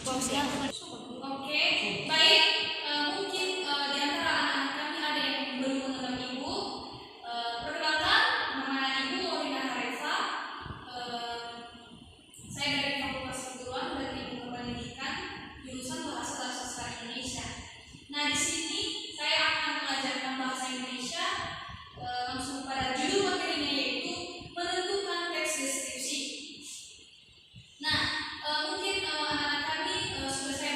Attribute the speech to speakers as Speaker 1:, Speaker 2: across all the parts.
Speaker 1: Oke, baik. Mungkin di antara anak-anak kami ada yang belum mengenal Ibu. Perkenalkan, nama Ibu Morina Haresa. Saya dari Fakultas Keguruan dan Ilmu Pendidikan, jurusan Bahasa dan Sastra Indonesia. Nah, di sini saya akan mengajarkan bahasa Indonesia langsung pada judul materinya, yaitu menentukan teks deskripsi. Nah, mungkin anak-anak kami sudah saya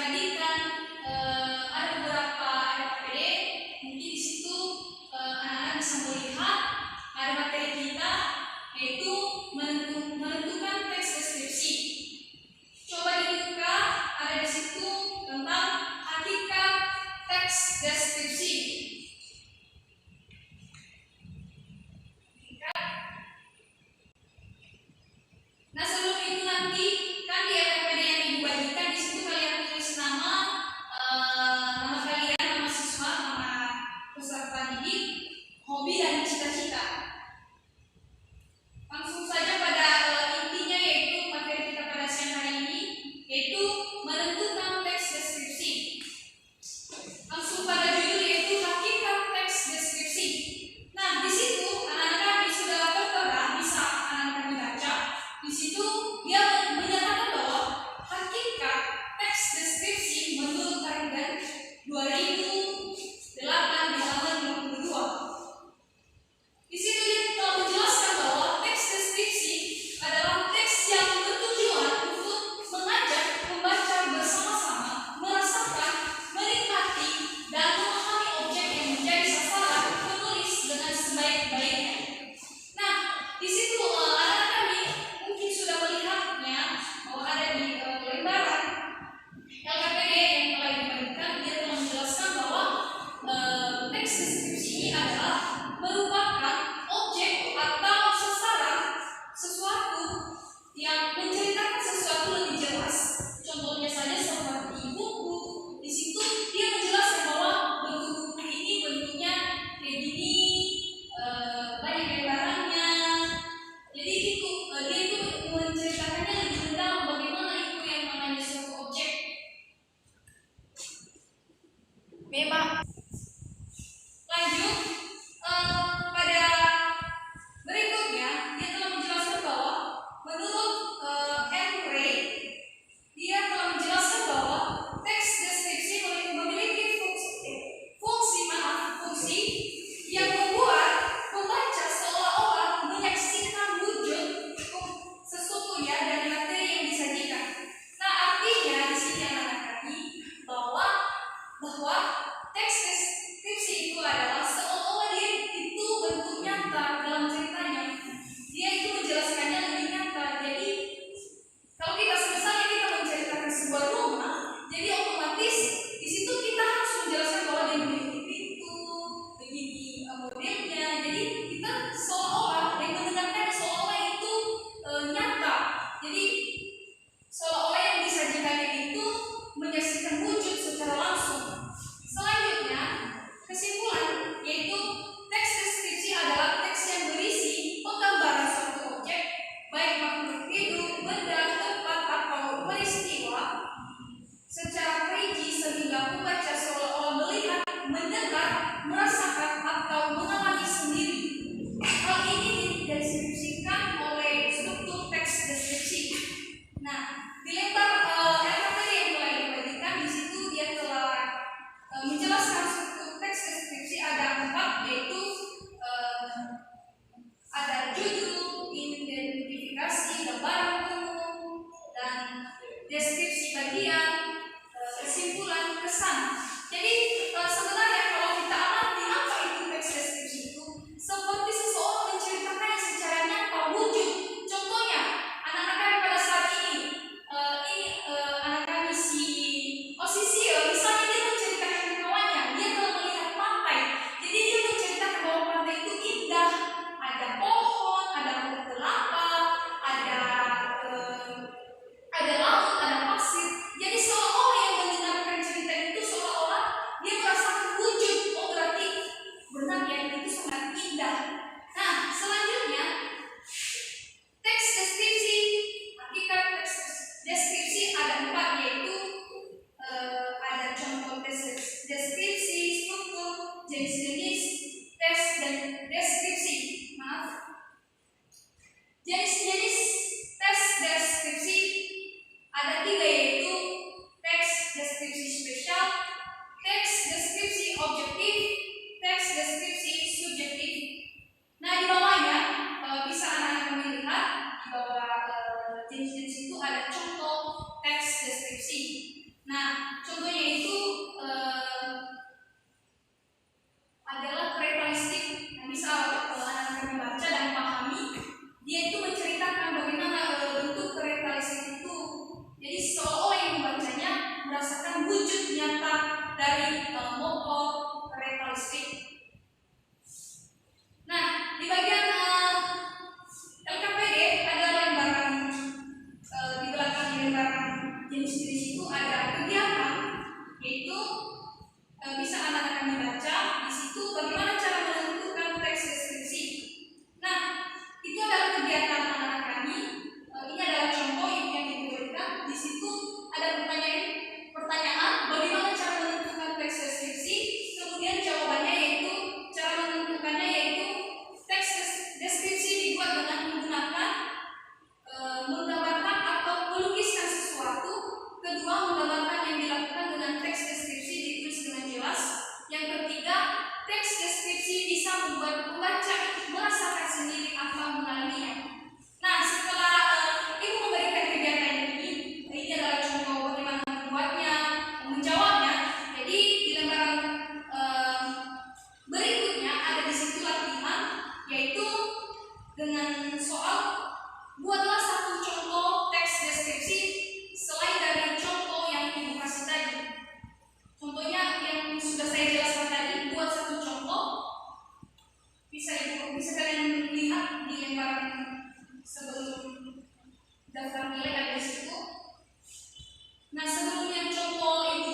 Speaker 1: jenis-jenis itu ada contoh teks deskripsi. Nah, contohnya itu adalah kereta listrik. Nah, misal kalau anak-anak membaca dan memahami, dia itu menceritakan bagaimana bentuk kereta listrik itu. Jadi seolah-olah yang membacanya merasakan wujud nyata dari motor kereta listrik. Nah, di bagian LKPD ada lembaran di belakang lembaran jenis-jenis itu ada kegiatan, yaitu bisa anak-anak membaca di situ bagaimana cara menentukan teks deskripsi. Nah, itu adalah kegiatan anak-anak kami. Ini adalah contoh yang diberikan. Di situ ada pertanyaan bagaimana cara menentukan teks deskripsi. Kemudian jawabannya yaitu cara menentukannya yaitu teks deskripsi dibuat dengan menggunakan menggambarkan atau melukiskan sesuatu. Kedua, menggambarkan yang dilakukan dengan teks deskripsi ditulis dengan jelas. Yang ketiga, teks deskripsi bisa membuat pembaca merasakan sendiri apa mengalaminya. Nah, setelah ibu memberikan kegiatan ini adalah contoh bagaimana membuatnya, menjawabnya. Jadi di lembaran berikutnya ada di situ latihan, yaitu dengan soal buatlah satu contoh teks deskripsi selain dari contoh yang ibu kasih tadi. Contohnya yang sudah saya jelaskan tadi, buat satu contoh. Bisa kalian lihat di lembaran sebelum daftar nilai ada di situ. Nah, sebelum yang contoh ibu